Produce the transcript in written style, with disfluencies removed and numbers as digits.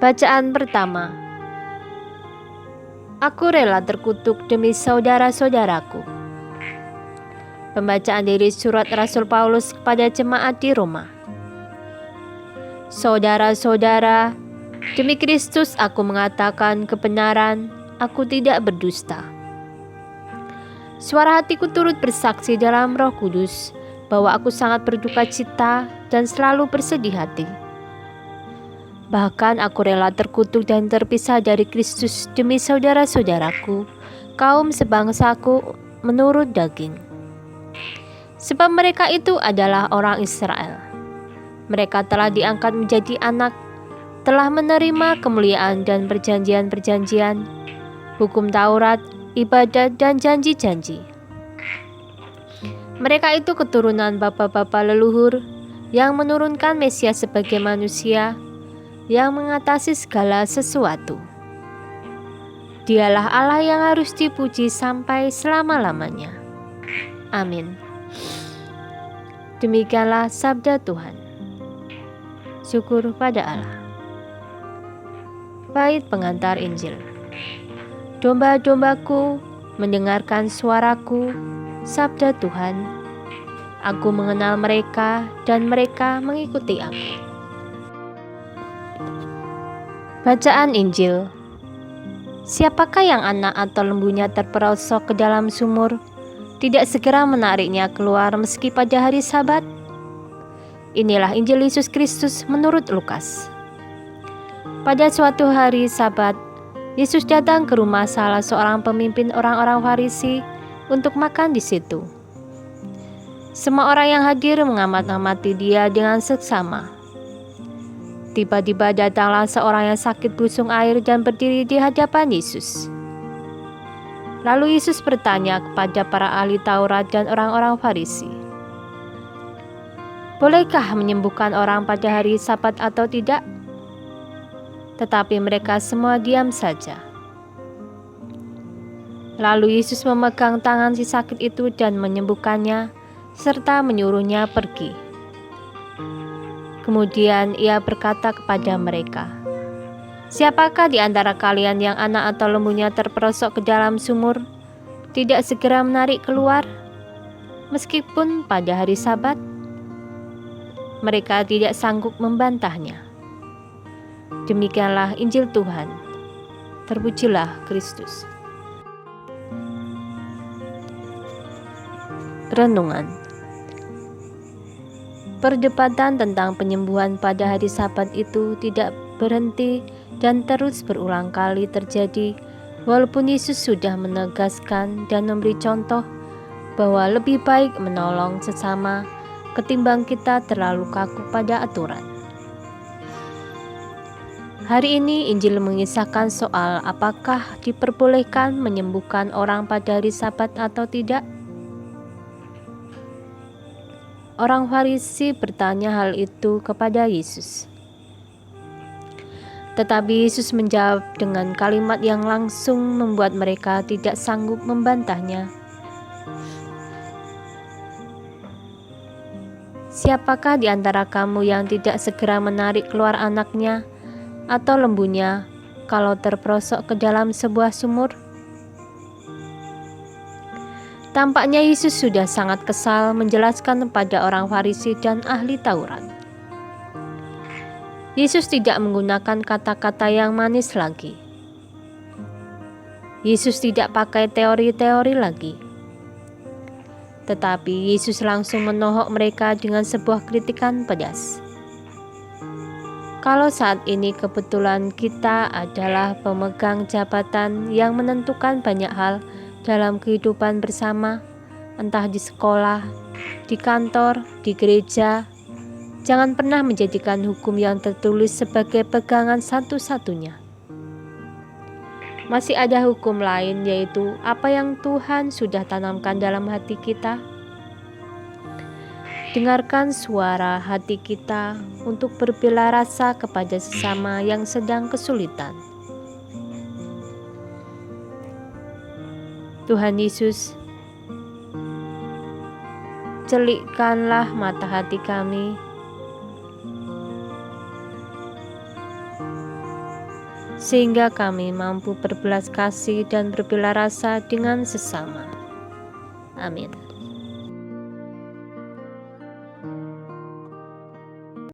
Bacaan pertama. Aku rela terkutuk demi saudara-saudaraku. Pembacaan dari surat Rasul Paulus kepada jemaat di Roma. Saudara-saudara, demi Kristus aku mengatakan kebenaran, aku tidak berdusta. Suara hatiku turut bersaksi dalam Roh Kudus bahwa aku sangat berduka cita dan selalu bersedih hati. Bahkan aku rela terkutuk dan terpisah dari Kristus demi saudara-saudaraku, kaum sebangsaku menurut daging. Sebab mereka itu adalah orang Israel. Mereka telah diangkat menjadi anak, telah menerima kemuliaan dan perjanjian-perjanjian, hukum Taurat, ibadat, dan janji-janji. Mereka itu keturunan bapa-bapa leluhur yang menurunkan Mesias sebagai manusia, yang mengatasi segala sesuatu. Dialah Allah yang harus dipuji sampai selama-lamanya. Amin. Demikianlah sabda Tuhan. Syukur pada Allah. Bait pengantar Injil. Domba-dombaku mendengarkan suaraku, sabda Tuhan. Aku mengenal mereka dan mereka mengikuti aku. Bacaan Injil. Siapakah yang anak atau lembunya terperosok ke dalam sumur, tidak segera menariknya keluar meski pada hari Sabat? Inilah Injil Yesus Kristus menurut Lukas. Pada suatu hari Sabat, Yesus datang ke rumah salah seorang pemimpin orang-orang Farisi untuk makan di situ. Semua orang yang hadir mengamat-amati dia dengan seksama. Tiba-tiba datanglah seorang yang sakit busung air dan berdiri di hadapan Yesus. Lalu Yesus bertanya kepada para ahli Taurat dan orang-orang Farisi, "Bolehkah menyembuhkan orang pada hari Sabat atau tidak?" Tetapi mereka semua diam saja. Lalu Yesus memegang tangan si sakit itu dan menyembuhkannya, serta menyuruhnya pergi. Kemudian ia berkata kepada mereka, "Siapakah di antara kalian yang anak atau lembunya terperosok ke dalam sumur, tidak segera menarik keluar, meskipun pada hari Sabat?" Mereka tidak sanggup membantahnya. Demikianlah Injil Tuhan. Terpujilah Kristus. Renungan. Perdebatan tentang penyembuhan pada hari Sabat itu tidak berhenti dan terus berulang kali terjadi, walaupun Yesus sudah menegaskan dan memberi contoh bahwa lebih baik menolong sesama ketimbang kita terlalu kaku pada aturan. Hari ini Injil mengisahkan soal apakah diperbolehkan menyembuhkan orang pada hari Sabat atau tidak. Orang Farisi bertanya hal itu kepada Yesus. Tetapi Yesus menjawab dengan kalimat yang langsung membuat mereka tidak sanggup membantahnya. Siapakah di antara kamu yang tidak segera menarik keluar anaknya atau lembunya kalau terperosok ke dalam sebuah sumur? Tampaknya Yesus sudah sangat kesal menjelaskan kepada orang Farisi dan ahli Taurat. Yesus tidak menggunakan kata-kata yang manis lagi. Yesus tidak pakai teori-teori lagi. Tetapi Yesus langsung menohok mereka dengan sebuah kritikan pedas. Kalau saat ini kebetulan kita adalah pemegang jabatan yang menentukan banyak hal dalam kehidupan bersama, entah di sekolah, di kantor, di gereja, jangan pernah menjadikan hukum yang tertulis sebagai pegangan satu-satunya. Masih ada hukum lain, yaitu apa yang Tuhan sudah tanamkan dalam hati kita. Dengarkan suara hati kita untuk berbela rasa kepada sesama yang sedang kesulitan. Tuhan Yesus, celikkanlah mata hati kami sehingga kami mampu berbelas kasih dan berbelas rasa dengan sesama. Amin.